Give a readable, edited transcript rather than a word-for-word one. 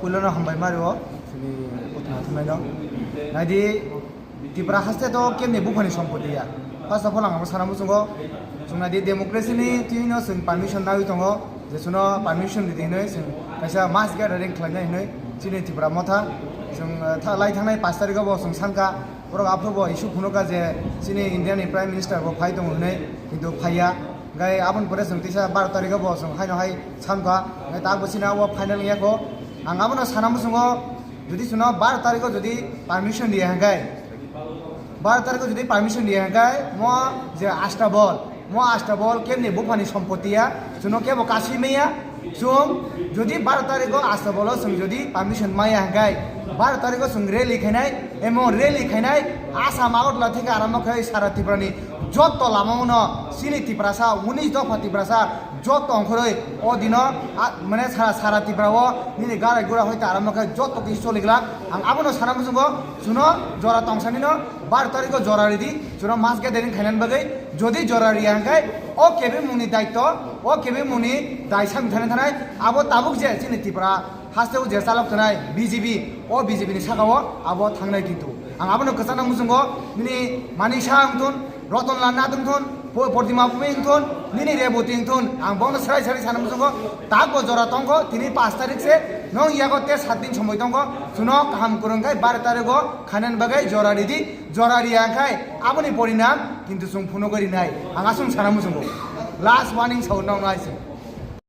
puilano hambai mario sini utma thumeno nadi Tripura haste to kemni bukhani sampoti ya first of all ang sanamu sungo sungna di democracy ni tino sung permission nawi tongo je suno permission di dinoi sung kaisa mass gathering khlainai hinoi chini Tripura motha sung lai thangnai 5 tarikh bo sung sanka borok aphobo issue phunoka je chini Indian prime minister bo phai tong hinoi kintu phaiya gai abon pore sung tisa 12 tarikh bo sung haino hai sanka gai ta bosina wo final ya ko ang abono sanamu sungo যদি শুনো 12 তারিখ যদি permission দিয়ে হাঙ্গাই 12 তারিখ যদি permission দিয়ে হাঙ্গাই মো যে আষ্টা বল কেমনি বুফানি সম্পত্তিয়া শুনো কেবো কাশি মেয়া সুম যদি 12 তারিখ আষ্টা বল সুম যদি পারমিশন মাইয়া হাঙ্গাই 12 তারিখ সুম রেলি খাইনাই এমন রেলি খাইনাই আসাম আগরতলা থেকে আরম্ভ করে সারা ত্রিপুরানি যত লামাউনো সিনি ত্রিপুরাসা 19 দফা ত্রিপুরাসা যত অংশরই ও দিন মানে সারা ত্রিপুরাও নিনি গাড়ি গোড়া হইতে আরম্ভ করে যত কিছু চলিগলা আং আবনো সারা মুসুঙ্গ শুনো জরা তংসানিনো 12 তারিখ জরা রেডি শুনো মাছ গ্যাদারিং খাইনান বাগৈ যদি জরা রিয়াঙ্গাই ও কেবে মুনি দায়িত্ব ও কেবে মুনি দায়সাং থানায় আবো তাবুক যে সিনি ত্রিপুরা হাসতেও যে চালক থানায় বিজেপি ও বিজেপিনি সাকাও আবো থাংনাই কিন্তু আং আবনো কসানা মুসুঙ্গ নিনি মানি সাংতুন রতনলাল নাদুংতুন प्रतिमा पुमेंथुन निनी रेबोतिंथुन आं बंग सराय सानमुसुंगो ताको जरा तंगो तिनी 5 तारिख से नों यागते 7 दिन समय तंगो सुनो काम करंगाय 12 तारिखो खानान बागै जरा रेडी जरा रियाखाय आबनि परिणाम किन्तु सुं फुनो गरि नाय आं आसुं सानमुसुंगो लास्ट वार्निंग साउन्ड नाइसे